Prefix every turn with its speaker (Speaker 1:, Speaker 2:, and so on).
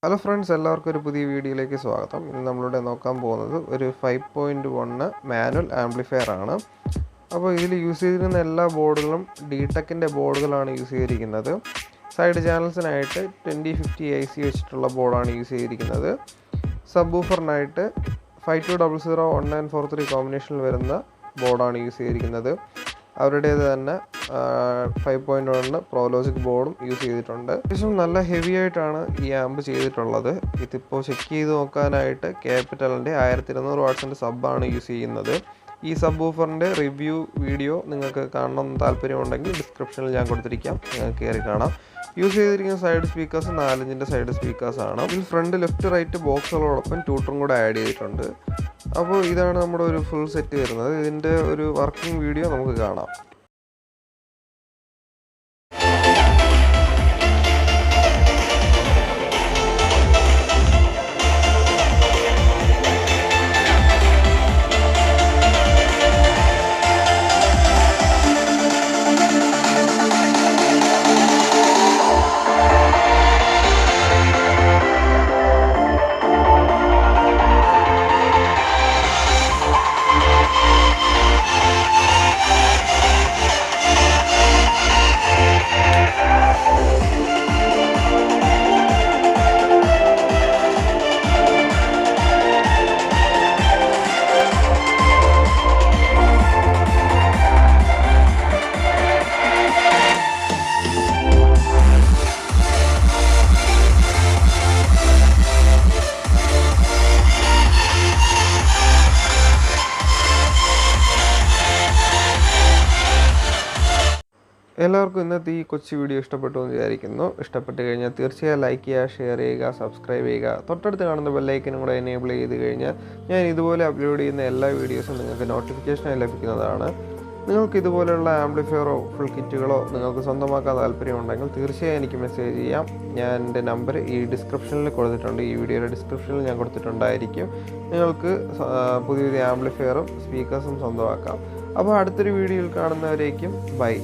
Speaker 1: Hello friends, എല്ലാവർക്കും ഒരു പുതിയ വീഡിയോയിലേക്ക് സ്വാഗതം. ഇന്ന് നമ്മളിവിടെ നോക്കാൻ പോകുന്നത് ഒരു 5.1 മാനുവൽ ആംപ്ലിഫയർ ആണ്. അപ്പോൾ ഇതിൽ യൂസ് ചെയ്തിരിക്കുന്ന എല്ലാ ബോർഡുകളും dtechൻ്റെ ബോർഡുകളാണ് യൂസ് ചെയ്തിരിക്കുന്നത്. സൈഡ് ചാനൽസിനായിട്ട് 2050 IC വെച്ചിട്ടുള്ള ബോർഡാണ് യൂസ് ചെയ്തിരിക്കുന്നത്. സബ്വൂഫറിനായിട്ട് 5200 1943 കോമ്പിനേഷനിൽ വരുന്ന ബോർഡാണ് യൂസ് ചെയ്തിരിക്കുന്നത്. അവരുടേത് തന്നെ 5.1 പ്രോലോജിക് ബോർഡും യൂസ് ചെയ്തിട്ടുണ്ട്. അത്യാവശ്യം നല്ല ഹെവി ആയിട്ടാണ് ഈ ആമ്പ് ചെയ്തിട്ടുള്ളത്. ഇതിപ്പോൾ ചെക്ക് ചെയ്ത് നോക്കാനായിട്ട് ക്യാപിറ്റലിൻ്റെ 1200 വാട്ട്സിൻ്റെ സബ്ബാണ് യൂസ് ചെയ്യുന്നത്. ഈ സബ് വൂഫറിൻ്റെ റിവ്യൂ വീഡിയോ നിങ്ങൾക്ക് കാണണമെന്ന് താല്പര്യമുണ്ടെങ്കിൽ ഡിസ്ക്രിപ്ഷനിൽ ഞാൻ കൊടുത്തിരിക്കാം, നിങ്ങൾക്ക് കയറി കാണാം. യൂസ് ചെയ്തിരിക്കുന്ന സൈഡ് സ്പീക്കേഴ്സ് 4 ഇഞ്ചിൻ്റെ സൈഡ് സ്പീക്കേഴ്സാണ്. ഇതിൽ ഫ്രണ്ട് ലെഫ്റ്റ് റൈറ്റ് ബോക്സുകളോടൊപ്പം ട്യൂട്ടറും കൂടെ ആഡ് ചെയ്തിട്ടുണ്ട്. അപ്പോൾ ഇതാണ് നമ്മുടെ ഒരു ഫുൾ സെറ്റ് വരുന്നത്. ഇതിൻ്റെ ഒരു വർക്കിംഗ് വീഡിയോ നമുക്ക് കാണാം. എല്ലാവർക്കും ഇന്നത്തെ ഈ കൊച്ചു വീഡിയോ ഇഷ്ടപ്പെട്ടു എന്ന് വിചാരിക്കുന്നു. ഇഷ്ടപ്പെട്ട് കഴിഞ്ഞാൽ തീർച്ചയായും ലൈക്ക് ചെയ്യുക, ഷെയർ ചെയ്യുക, സബ്സ്ക്രൈബ് ചെയ്യുക. തൊട്ടടുത്ത് കാണുന്ന ബെല്ലൈക്കനും കൂടെ എനേബിൾ ചെയ്ത് കഴിഞ്ഞാൽ ഞാൻ ഇതുപോലെ അപ്ലോഡ് ചെയ്യുന്ന എല്ലാ വീഡിയോസും നിങ്ങൾക്ക് നോട്ടിഫിക്കേഷനായി ലഭിക്കുന്നതാണ്. നിങ്ങൾക്ക് ഇതുപോലെയുള്ള ആംപ്ലിഫയറോ ഫുൾ കിറ്റുകളോ നിങ്ങൾക്ക് സ്വന്തമാക്കാൻ താല്പര്യമുണ്ടെങ്കിൽ തീർച്ചയായും എനിക്ക് മെസ്സേജ് ചെയ്യാം. ഞാൻ എൻ്റെ നമ്പർ ഈ ഡിസ്ക്രിപ്ഷനിൽ കൊടുത്തിട്ടുണ്ട്, ഈ വീഡിയോയുടെ ഡിസ്ക്രിപ്ഷനിൽ ഞാൻ കൊടുത്തിട്ടുണ്ടായിരിക്കും. നിങ്ങൾക്ക് പുതിയ ആംപ്ലിഫയറും സ്പീക്കേഴ്സും സ്വന്തമാക്കാം. അപ്പോൾ അടുത്തൊരു വീഡിയോയിൽ കാണുന്നവരേക്കും ബൈ.